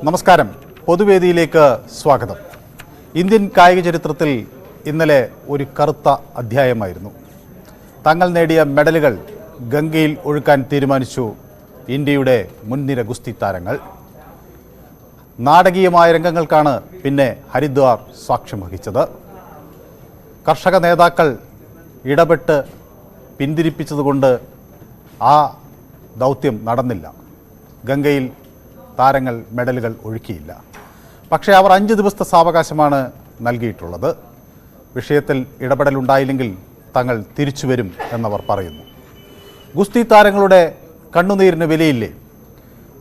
നമസ്കാരം. പൊതുവേദിയിലേക്ക് സ്വാഗതം. ഇന്ത്യൻ കായിക ചരിത്രത്തിൽ ഇന്നലെ ഒരു കറുത്ത അധ്യായമായിരുന്നു. തങ്ങൾ നേടിയ മെഡലുകൾ ഗംഗയിൽ ഒഴുക്കാൻ തീരുമാനിച്ചു ഇന്ത്യയുടെ മുൻനിര ഗുസ്തി താരങ്ങൾ. നാടകീയമായ രംഗങ്ങൾക്കാണ് പിന്നെ ഹരിദ്വാർ സാക്ഷ്യം വഹിച്ചത്. കർഷക നേതാക്കൾ ഇടപെട്ട് പിന്തിരിപ്പിച്ചതുകൊണ്ട് ആ ദൗത്യം നടന്നില്ല. ഗംഗയിൽ താരങ്ങൾ മെഡലുകൾ ഒഴുക്കിയില്ല. പക്ഷേ അവർ 5 ദിവസത്തെ സാവകാശമാണ് നൽകിയിട്ടുള്ളത്. വിഷയത്തിൽ ഇടപെടലുണ്ടായില്ലെങ്കിൽ തങ്ങൾ തിരിച്ചു വരും എന്നവർ പറയുന്നു. ഗുസ്തി താരങ്ങളുടെ കണ്ണുനീരിന് വിലയില്ലേ?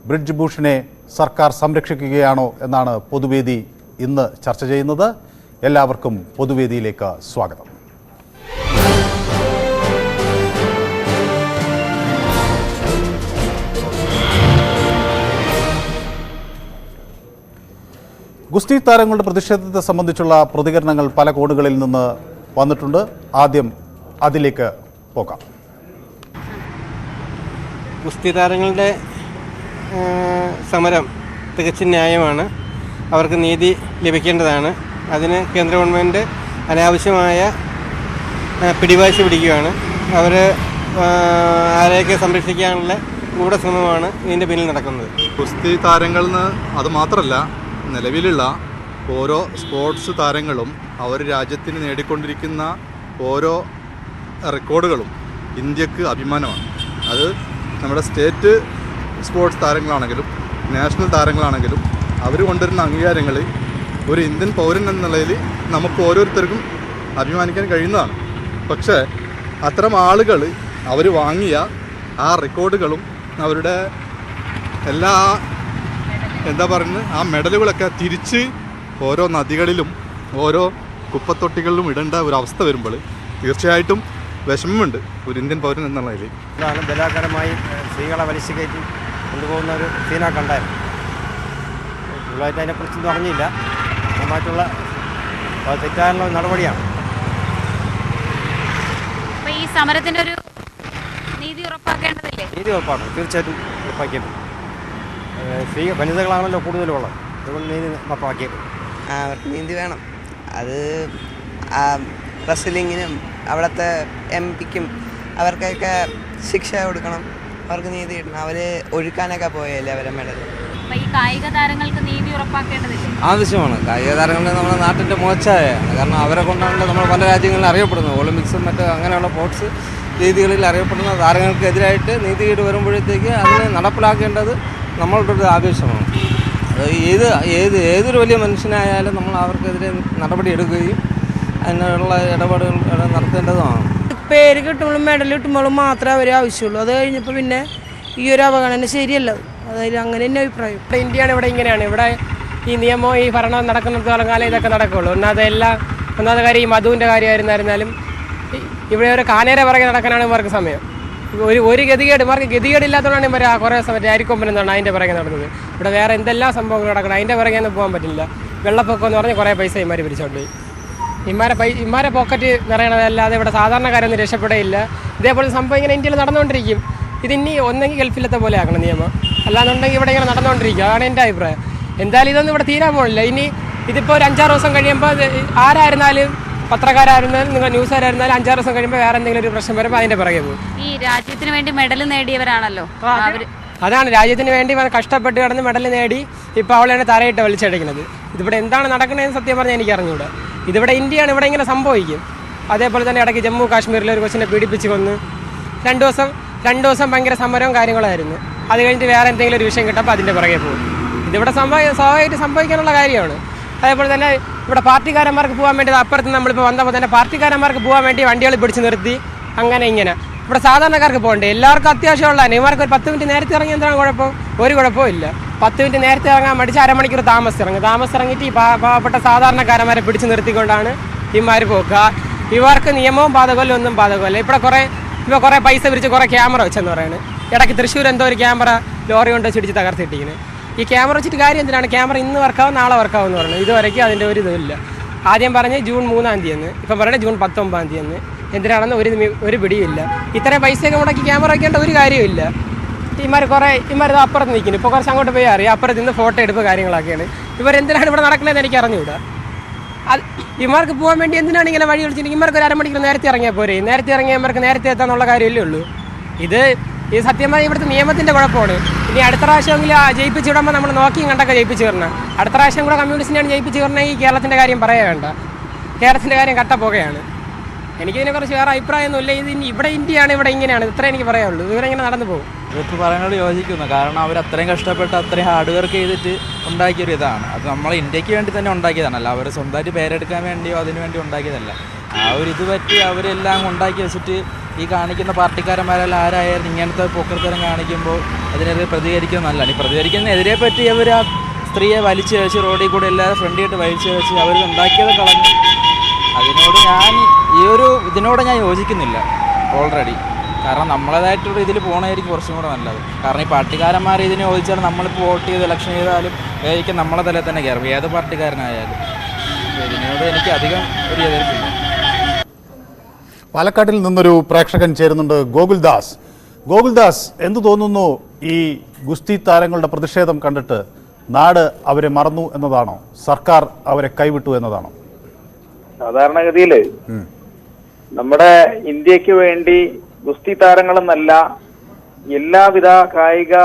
ബ്രിഡ്ജ് ഭൂഷണെ സർക്കാർ സംരക്ഷിക്കുകയാണോ എന്നാണ് പൊതുവേദി ഇന്ന് ചർച്ച ചെയ്യുന്നത്. എല്ലാവർക്കും പൊതുവേദിയിലേക്ക് സ്വാഗതം. ഗുസ്തി താരങ്ങളുടെ പ്രതിഷേധത്തെ സംബന്ധിച്ചുള്ള പ്രതികരണങ്ങൾ പല കോണുകളിൽ നിന്ന് വന്നിട്ടുണ്ട്. ആദ്യം അതിലേക്ക് പോകാം. ഗുസ്തി താരങ്ങളുടെ സമരം തികച്ചും ന്യായമാണ്. അവർക്ക് നീതി ലഭിക്കേണ്ടതാണ്. അതിന് കേന്ദ്ര ഗവൺമെൻറ് അനാവശ്യമായ പിടിവാശി പിടിക്കുകയാണ്. അവർ ആരെയൊക്കെ സംരക്ഷിക്കാനുള്ള ഗൂഢശ്രമമാണ് ഇതിൻ്റെ പിന്നിൽ നടക്കുന്നത്. ഗുസ്തി താരങ്ങളെന്ന് അത് മാത്രമല്ല, നിലവിലുള്ള ഓരോ സ്പോർട്സ് താരങ്ങളും അവർ രാജ്യത്തിന് നേടിക്കൊണ്ടിരിക്കുന്ന ഓരോ റെക്കോർഡുകളും ഇന്ത്യക്ക് അഭിമാനമാണ്. അത് നമ്മുടെ സ്റ്റേറ്റ് സ്പോർട്സ് താരങ്ങളാണെങ്കിലും നാഷണൽ താരങ്ങളാണെങ്കിലും അവർ കൊണ്ടുവരുന്ന അംഗീകാരങ്ങൾ ഒരു ഇന്ത്യൻ പൗരൻ എന്ന നിലയിൽ നമുക്ക് ഓരോരുത്തർക്കും അഭിമാനിക്കാൻ കഴിയുന്നതാണ്. പക്ഷേ അത്തരം ആളുകൾ അവർ വാങ്ങിയ ആ റെക്കോർഡുകളും അവരുടെ എല്ലാ ആ മെഡലുകളൊക്കെ തിരിച്ച് ഓരോ നദികളിലും ഓരോ കുപ്പത്തൊട്ടികളിലും ഇടേണ്ട ഒരു അവസ്ഥ വരുമ്പോൾ തീർച്ചയായിട്ടും വിഷമമുണ്ട് ഒരു ഇന്ത്യൻ പൗരൻ എന്നുള്ളതിൽ. ഇതാണ് ബലാത്കാരമായി സ്ത്രീകളെ വലിച്ചു കയറ്റി കൊണ്ടുപോകുന്ന ഒരു സീനൊക്കെ ഉണ്ടായിരുന്നു. ഫുള്ളായിട്ട് അതിനെക്കുറിച്ചൊന്നും അറിഞ്ഞില്ല. മറ്റുള്ള തെറ്റാനുള്ള നടപടിയാണ്. ഈ സമരത്തിൻ്റെ ഒരു നീതി ഉറപ്പാക്കേണ്ടതില്ലേ? നീതി ഉറപ്പാക്കണം, തീർച്ചയായിട്ടും ഉറപ്പാക്കിയത്. വനിതകളാണല്ലോ കൂടുതലുള്ളത്, അതുകൊണ്ട് നീതി ഉറപ്പാക്കിയത്. അവർക്ക് നീതി വേണം. അത് റെസ്ലിങ്ങിനും അവിടുത്തെ MP-ക്കും അവർക്കൊക്കെ ശിക്ഷ കൊടുക്കണം. അവർക്ക് നീതി കിട്ടണം. അവർ ഒഴുക്കാനൊക്കെ പോയല്ലേ അവരെ മെഡൽ. ഈ കായിക താരങ്ങൾക്ക് നീതി ഉറപ്പാക്കേണ്ടതില്ലേ? ആവശ്യമാണ്. കായിക താരങ്ങളുടെ നമ്മുടെ നാട്ടിൻ്റെ മോശമാണ്. കാരണം അവരെ കൊണ്ടാണല്ലോ നമ്മൾ പല രാജ്യങ്ങളിൽ അറിയപ്പെടുന്നത്. ഒളിമ്പിക്സും മറ്റ് അങ്ങനെയുള്ള സ്പോർട്സ് രീതികളിൽ അറിയപ്പെടുന്ന താരങ്ങൾക്കെതിരായിട്ട് നീതികേട് വരുമ്പോഴത്തേക്ക് അതിനെ നടപ്പിലാക്കേണ്ടത് നമ്മളുടെ ഒരു ആവശ്യമാണ്. അത് ഏതൊരു വലിയ മനുഷ്യനായാലും നമ്മൾ അവർക്കെതിരെ നടപടി എടുക്കുകയും അതിനുള്ള ഇടപെടലുകൾ നടത്തേണ്ടതുമാണ്. പേര് കിട്ടുമ്പോഴും മെഡൽ കിട്ടുമ്പോഴും മാത്രമേ അവർ ആവശ്യമുള്ളൂ. അത് കഴിഞ്ഞപ്പോൾ പിന്നെ ഈ ഒരു അവഗണന ശരിയല്ല. അതായത് അങ്ങനെ തന്നെ അഭിപ്രായം. ഇന്ത്യയാണ് ഇവിടെ ഇങ്ങനെയാണ്. ഇവിടെ ഈ നിയമവും ഈ ഭരണം നടക്കുന്നിടത്തോളം കാലം ഇതൊക്കെ നടക്കുകയുള്ളൂ. ഒന്നാമത്തെ കാര്യം ഈ മധുവിൻ്റെ കാര്യമായിരുന്നാലും ഇവിടെ ഒരു കാനേരെ പുറകെ നടക്കാനാണ് ഇവർക്ക് സമയം. ഒരു ഗതികേട് ഇവർക്ക് ഗതികേടില്ലാത്തതുകൊണ്ടാണ് ഇവർ കുറേ സമയത്ത് അരിക്കൊമ്പൻ എന്താണ് അതിൻ്റെ പുറകെ നടന്നത്. ഇവിടെ വേറെ എന്തെല്ലാം സംഭവങ്ങൾ നടക്കണം, അതിൻ്റെ പുറകെ ഒന്നും പോകാൻ പറ്റില്ല. വെള്ളപ്പൊക്കം എന്ന് പറഞ്ഞ് കുറേ പൈസ ഇമാർ പിരിച്ചോണ്ട് പോയി. ഇമാരെ പോക്കറ്റ് നിറയണതല്ലാതെ ഇവിടെ സാധാരണക്കാരൊന്നും രക്ഷപ്പെടുകയില്ല. ഇതേപോലെ സംഭവം ഇങ്ങനെ ഇന്ത്യയിൽ നടന്നുകൊണ്ടിരിക്കും. ഇതിനി ഒന്നെങ്കിൽ ഗൾഫിലത്തെ പോലെ ആക്കണം നിയമം, അല്ലാന്നുണ്ടെങ്കിൽ ഇവിടെ ഇങ്ങനെ നടന്നുകൊണ്ടിരിക്കും. അതാണ് എൻ്റെ അഭിപ്രായം. എന്തായാലും ഇതൊന്നും ഇവിടെ തീരാൻ പോകില്ല. ഇനി ഇതിപ്പോൾ ഒരു 5-6 ദിവസം കഴിയുമ്പോൾ ആരായിരുന്നാലും, പത്രക്കാരായിരുന്നാലും നിങ്ങൾ ന്യൂസുകാരായിരുന്നാലും 5-6 ദിവസം കഴിയുമ്പോൾ വേറെ എന്തെങ്കിലും ഒരു പ്രശ്നം വരുമ്പോൾ അതിൻ്റെ പുറകെ പോകും. ഈ രാജ്യത്തിന് വേണ്ടി മെഡൽ നേടിയവരാണല്ലോ അവർ. അതാണ് രാജ്യത്തിന് വേണ്ടി കഷ്ടപ്പെട്ട് കിടന്ന് മെഡൽ നേടി ഇപ്പോൾ അവളാണ് തറയിട്ട് വലിച്ചടിക്കുന്നത്. ഇതിവിടെ എന്താണ് നടക്കണതെന്ന് സത്യം പറഞ്ഞാൽ എനിക്ക് അറിഞ്ഞൂടാ. ഇതിവിടെ ഇന്ത്യയാണ്, ഇവിടെ ഇങ്ങനെ സംഭവിക്കും. അതേപോലെ തന്നെ ഇടയ്ക്ക് ജമ്മു കാശ്മീരിലെ ഒരു കൊച്ചിനെ പീഡിപ്പിച്ച് കൊന്ന് 2 ദിവസം ഭയങ്കര സമരവും കാര്യങ്ങളായിരുന്നു. അത് കഴിഞ്ഞിട്ട് വേറെ എന്തെങ്കിലും ഒരു വിഷയം കിട്ടുമ്പോൾ അതിൻ്റെ പുറകെ പോകും. ഇതിവിടെ സ്വാഭാവികമായിട്ട് സംഭവിക്കാനുള്ള കാര്യമാണ്. അതേപോലെ തന്നെ ഇവിടെ പാർട്ടിക്കാരന്മാർക്ക് പോകാൻ വേണ്ടി അപ്പുറത്ത് നമ്മളിപ്പോൾ വന്നപ്പോൾ തന്നെ പാർട്ടിക്കാരന്മാർക്ക് പോകാൻ വേണ്ടി വണ്ടികൾ പിടിച്ച് നിർത്തി അങ്ങനെ ഇങ്ങനെ. ഇവിടെ സാധാരണക്കാർക്ക് പോകണ്ടേ? എല്ലാവർക്കും അത്യാവശ്യമുള്ളതാണ്. ഇവർക്ക് ഒരു 10 മിനിറ്റ് നേരത്തെ ഇറങ്ങി എന്താണ് കുഴപ്പം? ഒരു കുഴപ്പവും ഇല്ല. 10 മിനിറ്റ് നേരത്തെ ഇറങ്ങാൻ മടിച്ച് അരമണിക്കൂർ താമസിച്ചിറങ്ങിയിട്ട് ഈ പാവപ്പെട്ട സാധാരണക്കാരന്മാരെ പിടിച്ച് നിർത്തിക്കൊണ്ടാണ് ഇമാർ പോക്കുക. ഇവർക്ക് നിയമവും ബാധകമല്ല, ഒന്നും ബാധകമല്ല. ഇപ്പോൾ കുറേ പൈസ പിരിച്ച് കുറേ ക്യാമറ വെച്ചെന്ന് പറയുന്നത്. ഇടയ്ക്ക് തൃശ്ശൂർ എന്തോ ഒരു ക്യാമറ ലോറി കൊണ്ട് വെച്ചിടിച്ച് തകർത്തിട്ടിരിക്കുന്നത്. ഈ ക്യാമറ വെച്ചിട്ട് കാര്യം എന്തിനാണ്? ക്യാമറ ഇന്ന് വർക്കാവും നാളെ വർക്കാവും എന്ന് പറയുന്നത്. ഇതുവരെയ്ക്കും അതിൻ്റെ ഒരു ഇതുമില്ല. ആദ്യം പറഞ്ഞ് ജൂൺ 3-ാം തീയതി, ഇപ്പം പറയുന്നത് ജൂൺ 19-ാം തീയതി. എന്തിനാണെന്ന് ഒരു പിടിയില്ല. ഇത്രയും പൈസയൊക്കെ മുടക്കി ക്യാമറ വയ്ക്കേണ്ട ഒരു കാര്യമില്ല. ഇമാർ അപ്പുറത്ത് നിൽക്കുന്നു. ഇപ്പോൾ കുറച്ച് അങ്ങോട്ട് പോയി അറിയാം, അപ്പുറത്ത് നിന്ന് ഫോട്ടോ എടുപ്പ് കാര്യങ്ങളൊക്കെയാണ്. ഇവരെന്തിനാണ് ഇവിടെ നടക്കുന്നതെന്ന് എനിക്ക് അറിഞ്ഞുകൂടാ. അത് ഇമാർക്ക് പോകാൻ വേണ്ടി എന്തിനാണ് ഇങ്ങനെ വഴി വിളിച്ചിട്ടുണ്ടെങ്കിൽ ഇമാർക്ക് ഒരു അരമണിക്കൂർ നേരത്തെ ഇറങ്ങിയാൽ പോരെ. നേരത്തെ ഇറങ്ങിയാൽ ഇവർക്ക് നേരത്തെ എത്താന്നുള്ള കാര്യമല്ലേ ഉള്ളൂ. ഈ സത്യമായി ഇവിടുത്തെ നിയമത്തിൻ്റെ കുഴപ്പമാണ്. ഇനി അടുത്ത പ്രാവശ്യമെങ്കിലും ജയിപ്പിച്ച് വിടുമ്പോൾ നമ്മൾ നോക്കിയും കണ്ടൊക്കെ ജയിപ്പിച്ച് വരണം. അടുത്ത പ്രാവശ്യം കൂടെ കമ്മ്യൂണിസ്റ്റിനെയാണ് ജയിപ്പിച്ച് വരണം. ഈ കേരളത്തിൻ്റെ കാര്യം പറയാൻ വേണ്ട, കേരളത്തിൻ്റെ കാര്യം കട്ടപ്പോകയാണ്. എനിക്കിതിനെക്കുറിച്ച് വേറെ അഭിപ്രായമൊന്നുമില്ല. ഇവിടെ ഇന്ത്യയാണ്, ഇവിടെ ഇങ്ങനെയാണ്, ഇത്ര എനിക്ക് പറയാനുള്ളൂ. ഇവരെങ്ങനെ നടന്നു പോകും. ഇവർക്ക് പറയാനോട് യോജിക്കുന്നു. കാരണം അവർ അത്രയും കഷ്ടപ്പെട്ട് അത്രയും ഹാർഡ് വർക്ക് ചെയ്തിട്ട് ഉണ്ടാക്കിയൊരു ഇതാണ്. അത് നമ്മൾ ഇന്ത്യക്ക് വേണ്ടി തന്നെ ഉണ്ടാക്കിയതാണല്ല. അവർ സ്വന്തമായിട്ട് പേരെടുക്കാൻ വേണ്ടിയോ അതിനു വേണ്ടി ഉണ്ടാക്കിയതല്ല. ആ ഒരു ഇത് പറ്റി അവരെല്ലാം ഉണ്ടാക്കി വെച്ചിട്ട് ഈ കാണിക്കുന്ന പാർട്ടിക്കാരന്മാരെല്ലാം ആരായാലും ഇങ്ങനത്തെ പോക്കർത്തരം കാണിക്കുമ്പോൾ അതിനെതിരെ പ്രതികരിക്കുന്നതല്ല. ഈ പ്രതികരിക്കുന്നതിനെതിരെ പറ്റി അവർ ആ സ്ത്രീയെ വലിച്ചു വെച്ച് റോഡിൽ കൂടെ എല്ലാവരും ഫ്രണ്ടിയിട്ട് വലിച്ചു വെച്ച് അവർ ഉണ്ടാക്കിയത് കളഞ്ഞു. അതിനോട് ഇതിനോട് ഞാൻ യോജിക്കുന്നില്ല ഓൾറെഡി. കാരണം നമ്മളേതായിട്ടുള്ള ഇതിൽ പോകണമായിരിക്കും കുറച്ചും കൂടെ നല്ലത്. കാരണം ഈ പാർട്ടിക്കാരന്മാർ ഇതിനെ ചോദിച്ചാൽ നമ്മളിപ്പോൾ വോട്ട് ചെയ്ത് ഇലക്ഷൻ ചെയ്താലും ആയിരിക്കും നമ്മളെ തലയിൽ തന്നെ കയറും, ഏത് പാർട്ടിക്കാരനായാലും. ഇതിനോട് എനിക്ക് അധികം ഒരു എതിർപ്പില്ല. പാലക്കാട്ടിൽ നിന്നൊരു പ്രേക്ഷകൻ ചേരുന്നുണ്ട്, ഗോകുൽദാസ്. ഗോകുൽദാസ്, എന്തു തോന്നുന്നു ഈ ഗുസ്തി താരങ്ങളുടെ പ്രതിഷേധം കണ്ടിട്ട്? നാട് അവരെ മറന്നു എന്നതാണോ, സർക്കാർ അവരെ കൈവിട്ടു എന്നതാണോ? സാധാരണഗതിയിൽ നമ്മുടെ ഇന്ത്യക്ക് വേണ്ടി ഗുസ്തി താരങ്ങളെന്നല്ല എല്ലാവിധ കായിക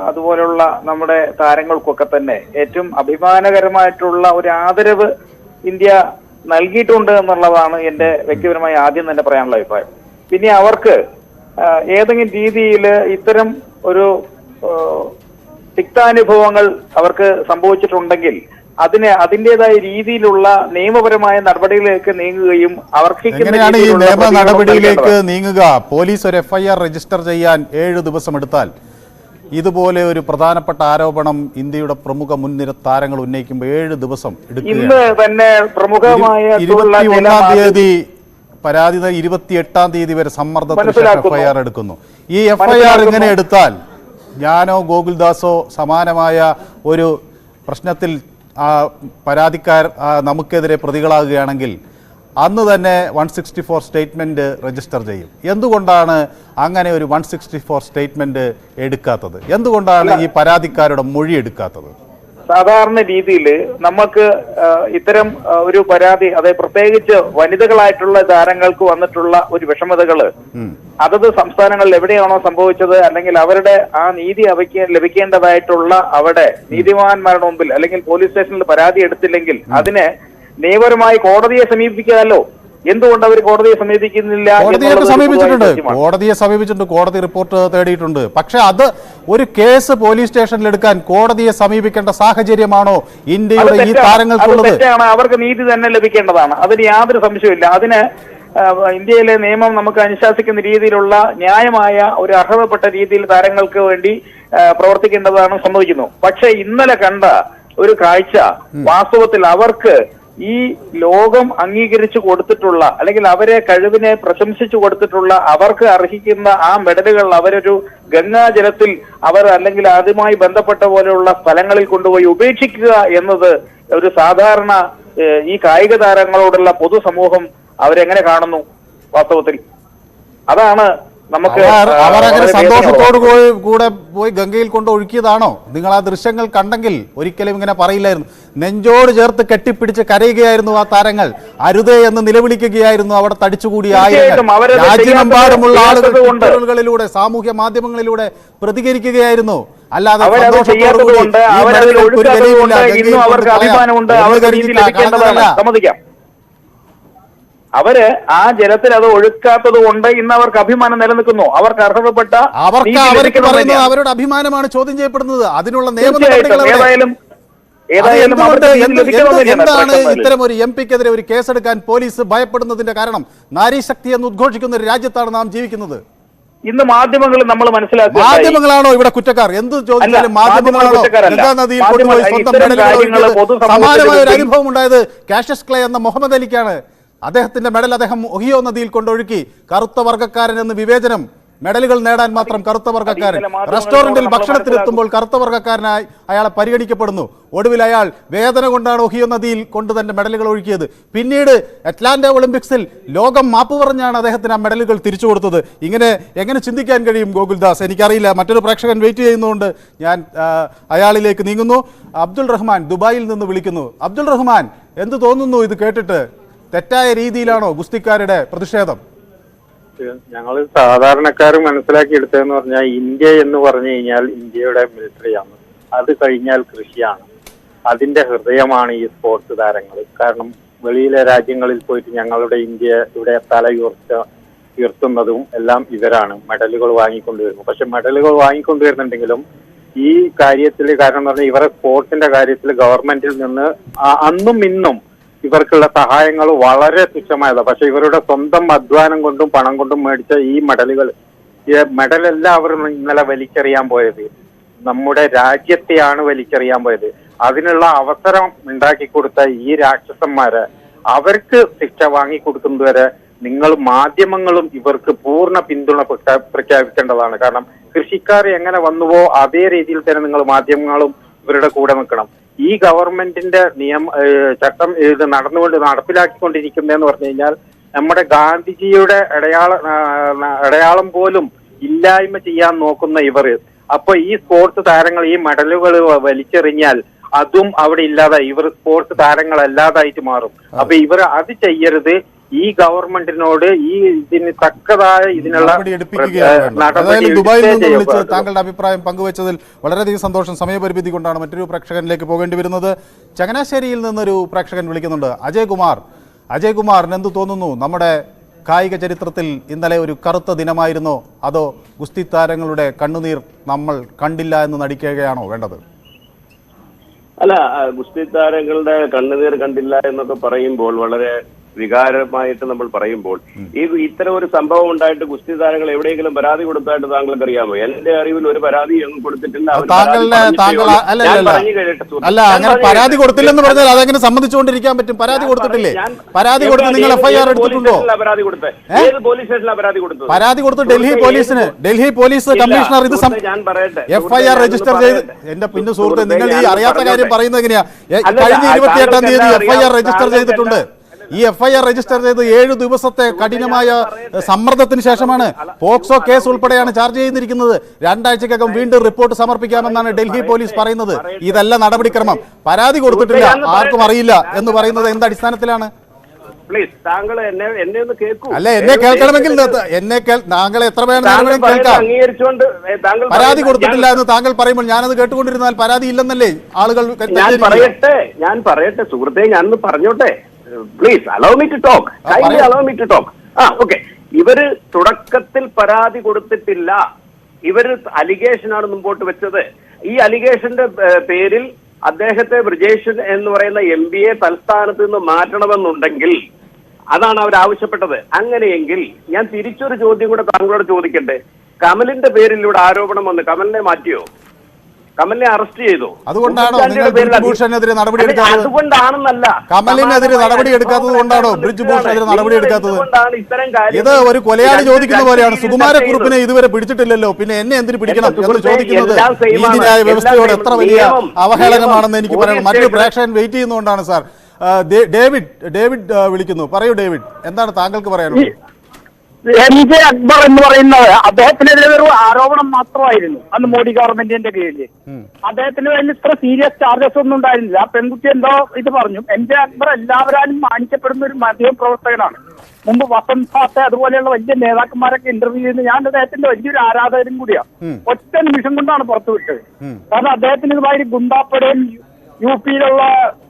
അതുപോലുള്ള നമ്മുടെ താരങ്ങൾക്കൊക്കെ തന്നെ ഏറ്റവും അഭിമാനകരമായിട്ടുള്ള ഒരു ആദരവ് ഇന്ത്യ നൽകിയിട്ടുണ്ട് എന്നുള്ളതാണ് എൻ്റെ വ്യക്തിപരമായി ആദ്യം തന്നെ പറയാനുള്ള അഭിപ്രായം. പിന്നെ അവർക്ക് ഏതെങ്കിലും രീതിയിൽ ഇത്തരം ഒരു തിക്താനുഭവങ്ങൾ അവർക്ക് സംഭവിച്ചിട്ടുണ്ടെങ്കിൽ അതിൻ്റെതായ രീതിയിലുള്ള നിയമപരമായ നടപടികളിലേക്ക് നീങ്ങുകയും എങ്ങനെയാണ് ഈ നിയമ നടപടിയിലേക്ക് നീങ്ങുക? പോലീസ് ഒരു FIR രജിസ്റ്റർ ചെയ്യാൻ 7 ദിവസം എടുത്താൽ ഇതുപോലെ ഒരു പ്രധാനപ്പെട്ട ആരോപണം ഇന്ത്യയുടെ പ്രമുഖ മുൻനിര താരങ്ങൾ ഉന്നയിക്കുമ്പോൾ 7 ദിവസം എടുക്കുക. ഇന്ന് തന്നെ പ്രമുഖമായ 21-ാം തീയതി പരാതി, 28-ാം തീയതി വരെ സമ്മർദ്ദത്തിന് ശേഷം FIR എടുക്കുന്നു. ഈ FIR ഇങ്ങനെ എടുത്താൽ ഞാനോ ഗോകുൽദാസോ സമാനമായ ഒരു പ്രശ്നത്തിൽ നമുക്കെതിരെ പ്രതികളാകുകയാണെങ്കിൽ അന്ന് തന്നെ 164 സ്റ്റേറ്റ്മെന്റ് രജിസ്റ്റർ ചെയ്യും. എന്തുകൊണ്ടാണ് അങ്ങനെ ഒരു 164 സ്റ്റേറ്റ്മെന്റ് എടുക്കാത്തത്? എന്തുകൊണ്ടാണ് ഈ പരാതിക്കാരുടെ മൊഴി എടുക്കാത്തത്? സാധാരണ രീതിയിൽ നമുക്ക് ഇത്തരം ഒരു പരാതി, അതായത് പ്രത്യേകിച്ച് വനിതകളായിട്ടുള്ള താരങ്ങൾക്ക് വന്നിട്ടുള്ള ഒരു വിഷമതകള് അതത് സംസ്ഥാനങ്ങളിൽ എവിടെയാണോ സംഭവിച്ചത്, അല്ലെങ്കിൽ അവരുടെ ആ നീതി ലഭിക്കേണ്ടതായിട്ടുള്ള അവിടെ നീതിമാന്മാരുടെ മുമ്പിൽ അല്ലെങ്കിൽ പോലീസ് സ്റ്റേഷനിൽ പരാതി എടുത്തില്ലെങ്കിൽ അതിന് നിയമപരമായി കോടതിയെ സമീപിക്കാമല്ലോ. എന്തുകൊണ്ട് അവർ കോടതിയെ സമീപിക്കുന്നില്ല? കോടതിയെ സമീപിച്ചിട്ടുണ്ട്, കോടതി റിപ്പോർട്ട് തേടിയിട്ടുണ്ട്. പക്ഷെ അത് ഒരു കേസ് പോലീസ് സ്റ്റേഷനിൽ എടുക്കാൻ കോടതിയെ സമീപിക്കേണ്ട സാഹചര്യമാണോ ഇന്ത്യയുടെ ഈ താരങ്ങൾക്കുള്ളത്? തെറ്റാണ്. അവർക്ക് നീതി തന്നെ ലഭിക്കേണ്ടതാണ്, അതിന് യാതൊരു സംശയമില്ല. അതിന് ഇന്ത്യയിലെ നിയമം നമുക്ക് അനുശാസിക്കുന്ന രീതിയിലുള്ള ന്യായമായ ഒരു അർഹതപ്പെട്ട രീതിയിൽ താരങ്ങൾക്ക് വേണ്ടി പ്രവർത്തിക്കേണ്ടതാണ്, സമ്മതിക്കുന്നു. പക്ഷെ ഇന്നലെ കണ്ട ഒരു കാഴ്ച വാസ്തവത്തിൽ അവർക്ക് ഈ ലോകം അംഗീകരിച്ചു കൊടുത്തിട്ടുള്ള അല്ലെങ്കിൽ അവരെ കഴിവിനെ പ്രശംസിച്ചു കൊടുത്തിട്ടുള്ള അവർക്ക് അർഹിക്കുന്ന ആ മെഡലുകൾ അവരൊരു ഗംഗാജലത്തിൽ അവർ അല്ലെങ്കിൽ അതുമായി ബന്ധപ്പെട്ട പോലെയുള്ള സ്ഥലങ്ങളിൽ കൊണ്ടുപോയി ഉപേക്ഷിക്കുക എന്നത് ഒരു സാധാരണ ഈ കായിക താരങ്ങളോടുള്ള പൊതുസമൂഹം അവരെങ്ങനെ കാണുന്നു? വാസ്തവത്തിൽ അതാണ് നമുക്ക് അവരങ്ങനെ സന്തോഷത്തോടു കൂടെ പോയി ഗംഗയിൽ കൊണ്ട് ഒഴുക്കിയതാണോ? നിങ്ങൾ ആ ദൃശ്യങ്ങൾ കണ്ടെങ്കിൽ ഒരിക്കലും ഇങ്ങനെ പറയില്ലായിരുന്നു. നെഞ്ചോട് ചേർത്ത് കെട്ടിപ്പിടിച്ച് കരയുകയായിരുന്നു ആ താരങ്ങൾ, അരുതേ എന്ന് നിലവിളിക്കുകയായിരുന്നു അവിടെ തടിച്ചുകൂടിയ ആയിരങ്ങൾ. രാജ്യമെമ്പാടുമുള്ള ആളുകൾ ട്വിറ്ററുകളിലൂടെ സാമൂഹ്യ മാധ്യമങ്ങളിലൂടെ പ്രതികരിക്കുകയായിരുന്നു. അല്ലാതെ അവര് ആ ജലത്തിൽ അത് ഒഴുക്കാത്തത് കൊണ്ട് ഇന്ന് അവർക്ക് അഭിമാനം നിലനിൽക്കുന്നു. അവർക്ക് അർഹതപ്പെട്ട അവരുടെ അഭിമാനമാണ് ചോദ്യം ചെയ്യപ്പെടുന്നത്. അതിനുള്ള എന്താണ് ഇത്തരം ഒരു MP-ക്കെതിരെ ഒരു കേസെടുക്കാൻ പോലീസ് ഭയപ്പെടുന്നതിന്റെ കാരണം? നാരീശക്തി എന്ന് ഉദ്ഘോഷിക്കുന്ന ഒരു രാജ്യത്താണ് നാം ജീവിക്കുന്നത്. ഇന്ന് മാധ്യമങ്ങൾ നമ്മൾ മനസ്സിലാക്കുക, മാധ്യമങ്ങളാണോ ഇവിടെ കുറ്റക്കാർ? എന്ത് ചോദിച്ചാലും മാധ്യമങ്ങളാണോ? ഗംഗാനദിയിൽ കൊണ്ടുപോയി സമാനമായ ഒരു അനുഭവം ഉണ്ടായത് കാഷ്യസ് ക്ലേ എന്ന മുഹമ്മദ് അലിക്കാണ്. അദ്ദേഹത്തിന്റെ മെഡൽ അദ്ദേഹം ഒഹിയോ നദിയിൽ കൊണ്ടൊഴുക്കി. കറുത്ത വർഗ്ഗക്കാരൻ എന്ന് വിവേചനം മെഡലുകൾ നേടാൻ മാത്രം കറുത്ത വർഗ്ഗക്കാരൻ. റെസ്റ്റോറന്റിൽ ഭക്ഷണത്തിനെത്തുമ്പോൾ കറുത്ത വർഗ്ഗക്കാരനായി അയാളെ പരിഗണിക്കപ്പെടുന്നു. ഒടുവിൽ അയാൾ വേദന കൊണ്ടാണ് ഒഹിയോ നദിയിൽ കൊണ്ട് തന്നെ മെഡലുകൾ ഒഴുക്കിയത്. പിന്നീട് അറ്റ്ലാന്റ ഒളിമ്പിക്സിൽ ലോകം മാപ്പ് പറഞ്ഞാണ് അദ്ദേഹത്തിന് ആ മെഡലുകൾ തിരിച്ചു കൊടുത്തത്. ഇങ്ങനെ എങ്ങനെ ചിന്തിക്കാൻ കഴിയും ഗോകുൽദാസ്? എനിക്കറിയില്ല. മറ്റൊരു പ്രേക്ഷകൻ വെയിറ്റ് ചെയ്യുന്നതുകൊണ്ട് ഞാൻ അയാളിലേക്ക് നീങ്ങുന്നു. അബ്ദുൾ റഹ്മാൻ ദുബായിൽ നിന്ന് വിളിക്കുന്നു. അബ്ദുൾ റഹ്മാൻ, എന്ത് തോന്നുന്നു ഇത് കേട്ടിട്ട്? തെറ്റായ രീതിയിലാണോ ഗുസ്തിക്കാരുടെ പ്രതിഷേധം? ഞങ്ങൾ സാധാരണക്കാർ മനസ്സിലാക്കിയെടുത്തതെന്ന് പറഞ്ഞാൽ ഇന്ത്യ എന്ന് പറഞ്ഞു കഴിഞ്ഞാൽ ഇന്ത്യയുടെ മിലിറ്ററിയാണ്. അത് കഴിഞ്ഞാൽ കൃഷിയാണ്. അതിന്റെ ഹൃദയമാണ് ഈ സ്പോർട്സ് താരങ്ങൾ. കാരണം വെളിയിലെ രാജ്യങ്ങളിൽ പോയിട്ട് ഞങ്ങളുടെ ഇന്ത്യ ഇവിടെ തല ഉയർത്തുന്നതും എല്ലാം ഇവരാണ്. മെഡലുകൾ വാങ്ങിക്കൊണ്ടുവരുന്നു. പക്ഷെ മെഡലുകൾ വാങ്ങിക്കൊണ്ടുവരുന്നുണ്ടെങ്കിലും ഈ കാര്യത്തിൽ കാരണം എന്ന് പറഞ്ഞാൽ ഇവരെ സ്പോർട്സിന്റെ കാര്യത്തിൽ ഗവൺമെന്റിൽ നിന്ന് അന്നും ഇന്നും ഇവർക്കുള്ള സഹായങ്ങൾ വളരെ തുച്ഛമായതാണ്. പക്ഷെ ഇവരുടെ സ്വന്തം അധ്വാനം കൊണ്ടും പണം കൊണ്ടും മേടിച്ച ഈ മെഡലല്ല അവർ ഇന്നലെ വലിച്ചെറിയാൻ പോയത്. നമ്മുടെ രാജ്യത്തെയാണ് വലിച്ചെറിയാൻ പോയത്. അതിനുള്ള അവസരം ഉണ്ടാക്കി കൊടുത്ത ഈ രാക്ഷസന്മാരെ അവർക്ക് ശിക്ഷ വാങ്ങിക്കൊടുക്കുന്നതുവരെ നിങ്ങൾ മാധ്യമങ്ങളും ഇവർക്ക് പൂർണ്ണ പിന്തുണ പ്രഖ്യാപിക്കേണ്ടതാണ്. കാരണം കൃഷിക്കാർ എങ്ങനെ വന്നുവോ അതേ രീതിയിൽ തന്നെ നിങ്ങൾ മാധ്യമങ്ങളും ഇവരുടെ കൂടെ നിൽക്കണം. ഈ ഗവൺമെന്റിന്റെ ചട്ടം ഇത് നടപ്പിലാക്കിക്കൊണ്ടിരിക്കുന്നതെന്ന് പറഞ്ഞു കഴിഞ്ഞാൽ നമ്മുടെ ഗാന്ധിജിയുടെ അടയാളം പോലും ഇല്ലായ്മ ചെയ്യാൻ നോക്കുന്ന ഇവർ. അപ്പൊ ഈ സ്പോർട്സ് താരങ്ങൾ ഈ മെഡലുകൾ വലിച്ചെറിഞ്ഞാൽ അതും അവിടെ ഇല്ലാതായി. ഇവർ സ്പോർട്സ് താരങ്ങളല്ലാതായിട്ട് മാറും. അപ്പൊ ഇവർ അത് ചെയ്യരുത്. ഈ ഗവൺമെന്റിനോട് ഈ ഇതിന് തക്കതായ ഇതിനുള്ള ദുബായിൽ നിന്ന് വിളിച്ച് താങ്കളുടെ അഭിപ്രായം പങ്കുവച്ചതിൽ വളരെയധികം സന്തോഷം. സമയപരിമിതി കൊണ്ടാണ് മറ്റൊരു പ്രേക്ഷകനിലേക്ക് പോകേണ്ടി വരുന്നത്. ചങ്ങനാശ്ശേരിയിൽ നിന്നൊരു പ്രേക്ഷകൻ വിളിക്കുന്നുണ്ട്. അജയ് കുമാറിന് എന്ത് തോന്നുന്നു? നമ്മുടെ കായിക ചരിത്രത്തിൽ ഇന്നലെ ഒരു കറുത്ത ദിനമായിരുന്നോ, അതോ ഗുസ്തി താരങ്ങളുടെ കണ്ണുനീർ നമ്മൾ കണ്ടില്ല എന്ന് നടിക്കുകയാണോ വേണ്ടത്? അല്ല, ഗുസ്തി താരങ്ങളുടെ കണ്ണുനീർ കണ്ടില്ല എന്നൊക്കെ പറയുമ്പോൾ വളരെ വികാരമായിട്ട് നമ്മൾ പറയുമ്പോൾ ഈ ഇത്തരം ഒരു സംഭവം ഉണ്ടായിട്ട് ഗുസ്തി താരങ്ങൾ എവിടെയെങ്കിലും പരാതി കൊടുത്തായിട്ട് താങ്കൾക്ക് അറിയാമോ? എന്റെ അറിവിൽ ഒരു പരാതി ഒന്നും കൊടുത്തിട്ടില്ല. അല്ല, അങ്ങനെ പരാതി കൊടുത്തില്ലെന്ന് പറഞ്ഞാൽ അതെങ്ങനെ സമ്മതിച്ചുകൊണ്ടിരിക്കാൻ പറ്റും? പരാതി കൊടുത്തിട്ടില്ലേ? പരാതി കൊടുത്ത് നിങ്ങൾ FIR എടുത്തിട്ടുണ്ടോ? പരാതി കൊടുത്തത് ഏത് പോലീസ് സ്റ്റേഷനിലാണ് പരാതി കൊടുത്തത്? പരാതി കൊടുത്ത് ഡൽഹി പോലീസ് കമ്മീഷണർ ഇത് ഞാൻ പറയട്ടെ, FIR രജിസ്റ്റർ ചെയ്ത്. എന്റെ പിന്നെ സുഹൃത്തെ, നിങ്ങൾ ഈ അറിയാത്ത കാര്യം പറയുന്നത് എങ്ങനെയാ? കഴിഞ്ഞ 28-ാം തീയതി FIR രജിസ്റ്റർ ചെയ്തിട്ടുണ്ട്. ഈ FIR രജിസ്റ്റർ ചെയ്ത് 7 ദിവസത്തെ കഠിനമായ സമ്മർദ്ദത്തിന് ശേഷമാണ് പോക്സോ കേസ് ഉൾപ്പെടെയാണ് ചാർജ് ചെയ്തിരിക്കുന്നത്. 2 ആഴ്ചക്കകം വീണ്ടും റിപ്പോർട്ട് സമർപ്പിക്കാമെന്നാണ് ഡൽഹി പോലീസ് പറയുന്നത്. ഇതല്ല നടപടിക്രമം. പരാതി കൊടുത്തിട്ടില്ല, ആർക്കും അറിയില്ല എന്ന് പറയുന്നത് എന്ത് അടിസ്ഥാനത്തിലാണ്? പ്ലീസ് താങ്കൾ എന്നെ ഒന്ന് കേൾക്കൂ. അല്ല, എന്നെ കേൾക്കണമെങ്കിൽ താങ്കൾ എത്ര വേണമെങ്കിലും കേൾക്കാം. പരാതി കൊടുത്തിട്ടില്ല എന്ന് താങ്കൾ പറയുമ്പോൾ ഞാനത് കേട്ടുകൊണ്ടിരുന്നാൽ പരാതി ഇല്ലെന്നല്ലേ ആളുകൾ? ഞാൻ പറയട്ടെ സുഹൃത്തെ, ഞാനൊന്ന് പറഞ്ഞോട്ടെ. Please allow me to talk. Kindly allow me to talk. Okay. ഇവര് തുടക്കത്തിൽ പരാതി കൊടുത്തിട്ടില്ല. ഇവര് അലിഗേഷനാണ് മുമ്പോട്ട് വെച്ചത്. ഈ അലിഗേഷന്റെ പേരിൽ അദ്ദേഹത്തെ ബ്രിജേഷ് എന്ന് പറയുന്ന MBA തൽസ്ഥാനത്ത് നിന്ന് മാറ്റണമെന്നുണ്ടെങ്കിൽ അതാണ് അവർ ആവശ്യപ്പെട്ടത്. അങ്ങനെയെങ്കിൽ ഞാൻ തിരിച്ചൊരു ചോദ്യം കൂടെ താങ്കളോട് ചോദിക്കട്ടെ. കമലിന്റെ പേരിൽ ഇവിടെ ആരോപണം വന്ന് കമലിനെ മാറ്റിയോ? കമലിനെ അറസ്റ്റ് ചെയ്തു. അതുകൊണ്ടാണോ ബ്രിജ്ഭൂഷണെതിരെ നടപടി എടുക്കാത്തത്? അതുകൊണ്ടാണെന്നല്ല, കമലിനെതിരെ നടപടി എടുക്കാത്തത് കൊണ്ടാണോ ബ്രിജ്ഭൂഷണെതിരെ നടപടി എടുക്കാത്തത്? ഇത് ഒരു കൊലയാളി ചോദിക്കുന്ന പോലെയാണ്. സുകുമാരക്കുറുപ്പിനെ ഇതുവരെ പിടിച്ചിട്ടില്ലല്ലോ, പിന്നെ എന്നെ എന്തിനു പിടിക്കണം എന്ന് ചോദിക്കുന്നത് നീതിന്യായ വ്യവസ്ഥയോട് എത്ര വലിയ അവഹേളനമാണെന്ന് എനിക്ക് പറയണം. മറ്റൊരു പ്രേക്ഷകൻ വെയിറ്റ് ചെയ്യുന്നതുകൊണ്ടാണ് സാർ. ഡേവിഡ് വിളിക്കുന്നു. പറയൂ ഡേവിഡ്, എന്താണ് താങ്കൾക്ക് പറയാനുള്ളത്? MJ അക്ബർ എന്ന് പറയുന്നത് അദ്ദേഹത്തിനെതിരെ ഒരു ആരോപണം മാത്രമായിരുന്നു അന്ന് മോഡി ഗവൺമെന്റിന്റെ കീഴിൽ. അദ്ദേഹത്തിന് വേണ്ടി ഇത്ര സീരിയസ് ചാർജസ് ഒന്നും ഉണ്ടായിരുന്നില്ല. പെൺകുട്ടി എന്തോ ഇത് പറഞ്ഞു. MJ അക്ബർ എല്ലാവരും മാനിക്കപ്പെടുന്ന ഒരു മാധ്യമ പ്രവർത്തകനാണ്. മുമ്പ് വസന്ത് ഫാത്തെ അതുപോലെയുള്ള വലിയ നേതാക്കന്മാരൊക്കെ ഇന്റർവ്യൂ ചെയ്യുന്ന ഞാൻ അദ്ദേഹത്തിന്റെ വലിയൊരു ആരാധകരും കൂടിയാണ്. ഒറ്റ നിമിഷം കൊണ്ടാണ് പുറത്തുവിട്ടത്. കാരണം അദ്ദേഹത്തിന് ഇതുമാതിരി ഗുണ്ടാപ്പടയും UP-യിലുള്ള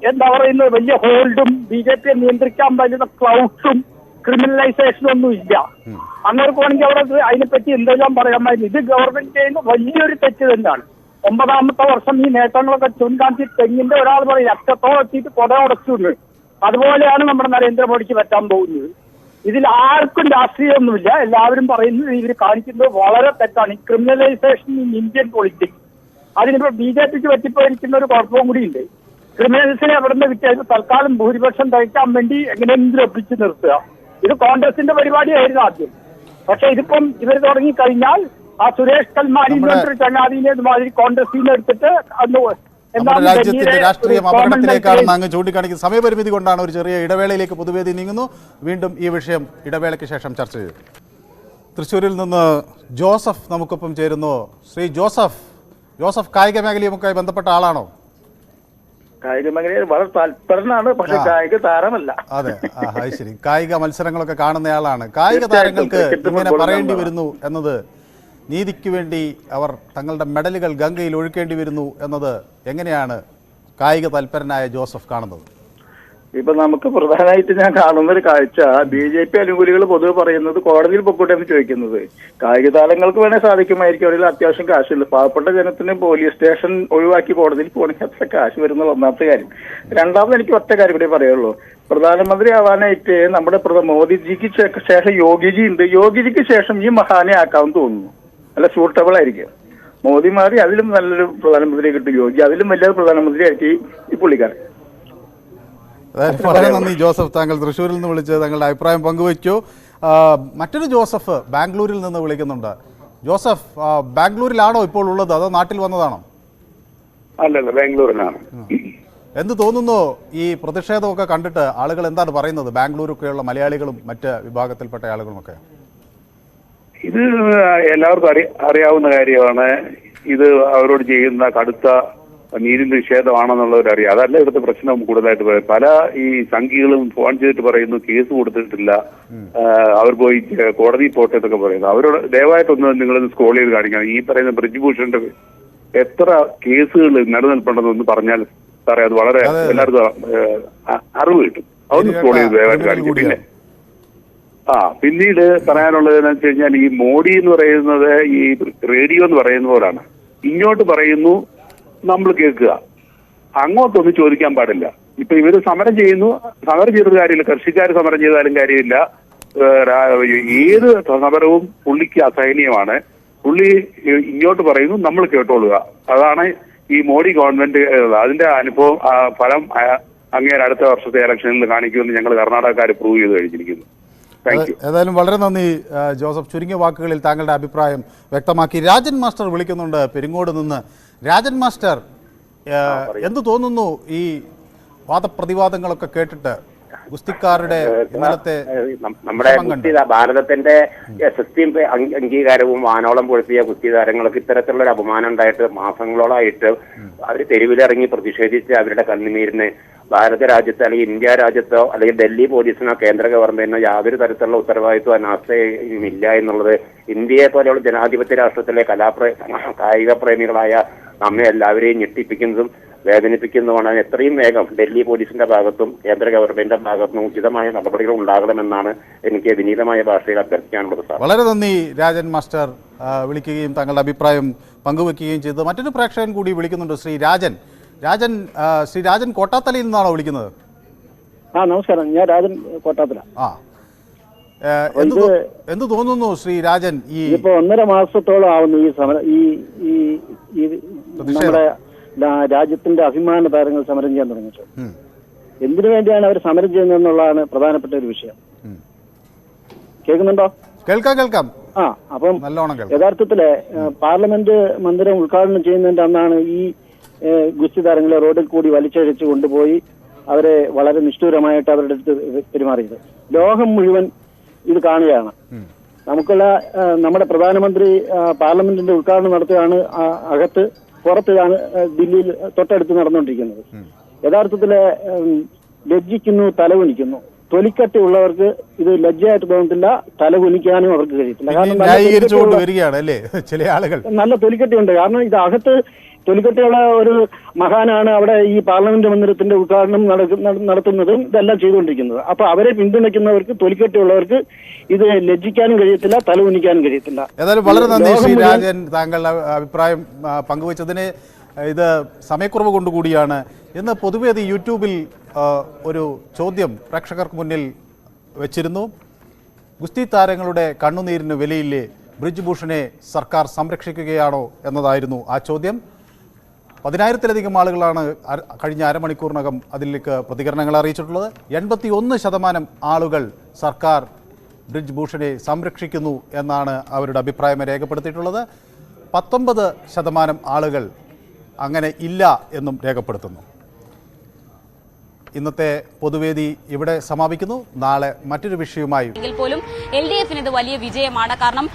എന്താ പറയുന്നത് വലിയ ഹോൾഡും BJP-യെ നിയന്ത്രിക്കാൻ പറ്റുന്ന ക്ലൗഡ്സും ക്രിമിനലൈസേഷനും ഒന്നും ഇല്ല. അങ്ങോട്ട് വേണമെങ്കിൽ അവിടെ അതിനെപ്പറ്റി എന്തെല്ലാം പറയാമായിരുന്നു. ഇത് ഗവൺമെന്റ് ചെയ്യുന്ന വലിയൊരു തെറ്റ് തന്നെയാണ്. 9ാമത്തെ വർഷം ഈ നേട്ടങ്ങളൊക്കെ ചൂണ്ടിക്കാണിച്ച് തെങ്ങിന്റെ ഒരാൾ പറയും അറ്റത്തോളം എത്തിയിട്ട് കൊട ഉടച്ചു. അതുപോലെയാണ് നമ്മുടെ നരേന്ദ്രമോദിക്ക് പറ്റാൻ പോകുന്നത്. ഇതിൽ ആർക്കും രാഷ്ട്രീയമൊന്നുമില്ല. എല്ലാവരും പറയുന്നത് ഇവർ കാണിക്കുന്നത് വളരെ തെറ്റാണ്. ഈ ക്രിമിനലൈസേഷൻ ഇൻ ഇന്ത്യൻ പൊളിറ്റിക്സ് അതിനിപ്പോ BJP-ക്ക് പറ്റിപ്പോയിരിക്കുന്ന ഒരു കുഴപ്പവും കൂടിയുണ്ട്. ക്രിമിനൽസിനെ എവിടുന്ന് വിറ്റാൽ തൽക്കാലം ഭൂരിപക്ഷം തയ്ക്കാൻ വേണ്ടി എങ്ങനെയെങ്കിലും ഒപ്പിച്ച് നിർത്തുക. ഇത് കോൺഗ്രസിന്റെ പരിപാടിയായിരുന്നു ആദ്യം. പക്ഷെ ഇതിപ്പം ഇവർ തുടങ്ങിക്കഴിഞ്ഞാൽ ആ സുരേഷ് കൽമാരി ചങ്ങാതിനെ മാതിരി കോൺഗ്രസിനെ എടുത്തിട്ട് അന്ന് നമ്മുടെ രാജ്യത്തിന്റെ രാഷ്ട്രീയം അപകടത്തിലേക്കാണെന്ന് അങ്ങ് ചൂണ്ടിക്കാണിക്കുന്ന സമയപരിമിതി കൊണ്ടാണ് ഒരു ചെറിയ ഇടവേളയിലേക്ക് പൊതുവേദി നീങ്ങുന്നു. വീണ്ടും ഈ വിഷയം ഇടവേളയ്ക്ക് ശേഷം ചർച്ച ചെയ്യും. തൃശ്ശൂരിൽ നിന്ന് ജോസഫ് നമുക്കൊപ്പം ചേരുന്നു. ശ്രീ ജോസഫ് കായിക മേഖലയുമൊക്കെ ബന്ധപ്പെട്ട ആളാണോ? കായിക മേഖലയിൽ വളരെ താല്പര്യനാണ്, പക്ഷെ കായിക താരമല്ല. അതെ, ശരി. കായിക മത്സരങ്ങളൊക്കെ കാണുന്നയാളാണ്. കായിക താരങ്ങൾക്ക് ഇങ്ങനെ പറയേണ്ടി വരുന്നു എന്നത്, നീതിക്ക് വേണ്ടി അവർ തങ്ങളുടെ മെഡലുകൾ ഗംഗയിൽ ഒഴുക്കേണ്ടി വരുന്നു എന്നത് എങ്ങനെയാണ് കായിക തൽപരനായ ജോസഫ് കാണുന്നത്? ഇപ്പൊ നമുക്ക് പ്രധാനമായിട്ട് ഞാൻ കാണുന്ന ഒരു കാഴ്ച, BJP അനുകൂലികൾ പൊതുവെ പറയുന്നത് കോടതിയിൽ പൊക്കോട്ടെ എന്ന് ചോദിക്കുന്നത്. കായിക താരങ്ങൾക്ക് വേണേൽ സാധിക്കുമായിരിക്കും, അവരിൽ അത്യാവശ്യം കാശുണ്ട്. പാവപ്പെട്ട ജനത്തിന് പോലീസ് സ്റ്റേഷൻ ഒഴിവാക്കി കോടതിയിൽ പോകണമെങ്കിൽ അത്ര കാശ് വരുന്ന ഒന്നാമത്തെ കാര്യം. രണ്ടാമത് എനിക്ക് ഒറ്റ കാര്യം കൂടെ പറയുള്ളൂ. പ്രധാനമന്ത്രി ആവാനായിട്ട് നമ്മുടെ മോദിജിക്ക് ശേഷം യോഗിജി ഉണ്ട്. യോഗിജിക്ക് ശേഷം ഈ മഹാനെ ആക്കാമെന്ന് തോന്നുന്നു. നല്ല സൂട്ടബിൾ ആയിരിക്കും. മോദി മാറി അതിലും നല്ലൊരു പ്രധാനമന്ത്രി കിട്ടും. യോഗി അതിലും വലിയൊരു പ്രധാനമന്ത്രി ആയിരിക്കും ഈ പുള്ളിക്കാരൻ. വളരെ നന്ദി ജോസഫ്, താങ്കൾ തൃശ്ശൂരിൽ നിന്ന് വിളിച്ച് താങ്കളുടെ അഭിപ്രായം പങ്കുവയ്ക്കൂ. മറ്റൊരു ജോസഫ് ബാംഗ്ലൂരിൽ നിന്ന് വിളിക്കുന്നുണ്ട്. ജോസഫ്, ബാംഗ്ലൂരിലാണോ ഇപ്പോൾ ഉള്ളത്, അതോ നാട്ടിൽ വന്നതാണോ? അല്ലല്ല, ബാംഗ്ലൂരിലാണ്. എന്ത് തോന്നുന്നു ഈ പ്രതിഷേധമൊക്കെ കണ്ടിട്ട്? ആളുകൾ എന്താണ് പറയുന്നത്, ബാംഗ്ലൂരൊക്കെയുള്ള മലയാളികളും മറ്റ് വിഭാഗത്തിൽപ്പെട്ട ആളുകളുമൊക്കെ? ഇത് എല്ലാവർക്കും അറിയാവുന്ന കാര്യമാണ്. ഇത് അവരോട് ചെയ്യുന്ന കടുത്ത നീതി നിഷേധമാണെന്നുള്ളവരറിയാം. അതല്ല ഇവിടുത്തെ പ്രശ്നം കൂടുതലായിട്ട് പറയും. പല ഈ സംഘികളും ഫോൺ ചെയ്തിട്ട് പറയുന്നു കേസ് കൊടുത്തിട്ടില്ല, അവർ പോയി കോടതിയിൽ പോട്ടെ എന്നൊക്കെ പറയുന്നു. അവരോട് ദയവായിട്ടൊന്ന് നിങ്ങളൊന്ന് സ്ക്രോൾ ചെയ്ത് കാണിക്കണം. ഈ പറയുന്ന ബ്രിജ്ഭൂഷന്റെ എത്ര കേസുകൾ നിലനിൽപ്പുണ്ടെന്നൊന്ന് പറഞ്ഞാൽ സാറേ അത് വളരെ എല്ലാവർക്കും അറിവ് കിട്ടും. അതൊന്ന് സ്ക്രോൾ ചെയ്ത് ദയവായിട്ട് കാണിക്കും. പിന്നെ പിന്നീട് പറയാനുള്ളത് എന്ന് വെച്ച് കഴിഞ്ഞാൽ, ഈ മോഡി എന്ന് പറയുന്നത് ഈ റേഡിയോ എന്ന് പറയുന്ന പോലാണ്. ഇങ്ങോട്ട് പറയുന്നു, നമ്മൾ കേൾക്കുക, അങ്ങോട്ടൊന്നും ചോദിക്കാൻ പാടില്ല. ഇപ്പൊ ഇവര് സമരം ചെയ്യുന്നു, സമരം ചെയ്ത കാര്യമില്ല. കൃഷിക്കാർ സമരം ചെയ്താലും കാര്യമില്ല. ഏത് സമരവും പുള്ളിക്ക് അസഹനീയമാണ്. പുള്ളി ഇങ്ങോട്ട് പറയുന്നു, നമ്മൾ കേട്ടോളുക. അതാണ് ഈ മോഡി ഗവൺമെന്റ്. അതിന്റെ അനുഭവം ഫലം അങ്ങേരെ അടുത്ത വർഷത്തെ ഇലക്ഷനിൽ കാണിക്കുമെന്ന് ഞങ്ങൾ കർണാടകക്കാർ പ്രൂവ് ചെയ്ത് കഴിഞ്ഞിരിക്കുന്നു. ഏതായാലും വളരെ നന്ദി ജോസഫ്, ചുരുങ്ങിയ വാക്കുകളിൽ താങ്കളുടെ അഭിപ്രായം വ്യക്തമാക്കി. രാജൻ മാസ്റ്റർ വിളിക്കുന്നുണ്ട് പെരിങ്ങോട് നിന്ന്. രാജൻ മാസ്റ്റർ, എന്തു തോന്നുന്നു ഈ വാദപ്രതിവാദങ്ങളൊക്കെ കേട്ടിട്ട്? ഗുസ്തിക്കാരുടെ ഇന്നലത്തെ നമ്മുടെ ഗുസ്തി ഭാരതത്തിന്റെ യശസ്തിയും അംഗീകാരവും വാനോളം പൊഴുത്തിയ ഗുസ്തി താരങ്ങൾക്ക് ഇത്തരത്തിലുള്ള ഒരു അപമാനം ഉണ്ടായിട്ട് മാസങ്ങളോളായിട്ട് അവർ തെരുവിലിറങ്ങി പ്രതിഷേധിച്ച് അവരുടെ കണ്ണുനീരിന് ഭാരത രാജ്യത്ത് അല്ലെങ്കിൽ ഇന്ത്യ രാജ്യത്തോ അല്ലെങ്കിൽ ഡൽഹി പോലീസിനോ കേന്ദ്ര ഗവൺമെന്റിനോ യാതൊരു തരത്തിലുള്ള ഉത്തരവാദിത്വം അനാസ്ഥയും ഇല്ല എന്നുള്ളത് ഇന്ത്യയെ പോലെയുള്ള ജനാധിപത്യ രാഷ്ട്രത്തിലെ കായിക പ്രേമികളായ നമ്മെ എല്ലാവരെയും ഞെട്ടിപ്പിക്കുന്നതും വേദനിപ്പിക്കുന്നതുമാണ്. എത്രയും വേഗം ഡൽഹി പോലീസിന്റെ ഭാഗത്തും കേന്ദ്ര ഗവൺമെന്റിന്റെ ഭാഗത്തും ഉചിതമായ നടപടികൾ ഉണ്ടാകണമെന്നാണ് എനിക്ക് വിനീതമായ ഭാഷയിൽ അഭ്യർത്ഥിക്കാനുള്ളത്. സാർ, വളരെ നന്ദി രാജൻ മാസ്റ്റർ വിളിക്കുകയും താങ്കളുടെ അഭിപ്രായം പങ്കുവെക്കുകയും ചെയ്തു. മറ്റൊരു പ്രേക്ഷകൻ കൂടി വിളിക്കുന്നുണ്ട്, ശ്രീ രാജൻ. ശ്രീ രാജൻ കോട്ടാത്തലയിൽ നിന്നാണോ വിളിക്കുന്നത്? നമസ്കാരം, ഞാൻ രാജൻ കോട്ടാത്തല. എന്ത് തോന്നുന്നു ശ്രീ രാജൻ? ഇപ്പൊ 1.5 മാസത്തോളം ആവുന്നു ഈ സമരം, ഈ നമ്മുടെ രാജ്യത്തിന്റെ അഭിമാന താരങ്ങൾ സമരം ചെയ്യാൻ തുടങ്ങിയിട്ട്. എന്തിനു വേണ്ടിയാണ് അവർ സമരം ചെയ്യുന്നതെന്നുള്ളതാണ് പ്രധാനപ്പെട്ട ഒരു വിഷയം. കേൾക്കുന്നുണ്ടോ? കേൾക്കാം. അപ്പം യഥാർത്ഥത്തില് പാർലമെന്റ് മന്ദിരം ഉദ്ഘാടനം ചെയ്യുന്നതിന്റെ അന്നാണ് ഈ ഗുസ്തി താരങ്ങളെ റോഡിൽ കൂടി വലിച്ചഴിച്ച് കൊണ്ടുപോയി അവരെ വളരെ നിഷ്ഠൂരമായിട്ട് അവരുടെ അടുത്ത് പെരുമാറിയത്. ലോകം മുഴുവൻ ഇത് കാണുകയാണ്. നമ്മുടെ പ്രധാനമന്ത്രി പാർലമെന്റിന്റെ ഉദ്ഘാടനം നടത്തുകയാണ്. പുറത്താണ് ദില്ലിയിൽ തൊട്ടടുത്ത് നടന്നുകൊണ്ടിരിക്കുന്നത്. യഥാർത്ഥത്തില് ലജ്ജിക്കുന്നു, തലകുനിക്കുന്നു. തൊലിക്കട്ടിയുള്ളവർക്ക് ഇത് ലജ്ജയായിട്ട് തോന്നത്തില്ല, തലകുനിക്കാനും അവർക്ക് കഴിയത്തില്ല. കാരണം നല്ല തൊലിക്കട്ടിയുണ്ട്. കാരണം ഇത് അകത്ത് തൊലിക്കട്ടിയുള്ള ഒരു മഹാനാണ് അവിടെ ഈ പാർലമെന്റ് മന്ദിരത്തിന്റെ ഉദ്ഘാടനം നടത്തുന്നതും ഇതെല്ലാം ചെയ്തുകൊണ്ടിരിക്കുന്നത്. അപ്പൊ അവരെ പിന്തുണയ്ക്കുന്നവർക്ക്, തൊലിക്കട്ടിയുള്ളവർക്ക് ഇത് ലജ്ജിക്കാനും കഴിയത്തില്ല, തലകുനിക്കാനും കഴിയത്തില്ല. ഏതായാലും വളരെ നന്ദി ശ്രീ രാജൻ, താങ്കളുടെ അഭിപ്രായം പങ്കുവച്ചതിന്. ഇത് സമയക്കുറവ് കൊണ്ടുകൂടിയാണ്. ഇന്ന് പൊതുവേദി യൂട്യൂബിൽ ഒരു ചോദ്യം പ്രേക്ഷകർക്ക് മുന്നിൽ വെച്ചിരുന്നു. ഗുസ്തി താരങ്ങളുടെ കണ്ണുനീരിന് വിലയില്ലേ? ബ്രിജ്ഭൂഷണെ സർക്കാർ സംരക്ഷിക്കുകയാണോ എന്നതായിരുന്നു ആ ചോദ്യം. 10,000-ലധികം ആളുകളാണ് കഴിഞ്ഞ അരമണിക്കൂറിനകം അതിലേക്ക് പ്രതികരണങ്ങൾ അറിയിച്ചിട്ടുള്ളത്. 81% ആളുകൾ സർക്കാർ ബ്രിജ് ഭൂഷണെ സംരക്ഷിക്കുന്നു എന്നാണ് അവരുടെ അഭിപ്രായം രേഖപ്പെടുത്തിയിട്ടുള്ളത്. 19% ആളുകൾ അങ്ങനെ ഇല്ല എന്നും രേഖപ്പെടുത്തുന്നു. ഇന്നത്തെ പൊതുവേദി ഇവിടെ സമാപിക്കുന്നു. നാളെ മറ്റൊരു വിഷയവുമായി പോലും LDF-ന് ഇത് വലിയ വിജയമാണ്. കാരണം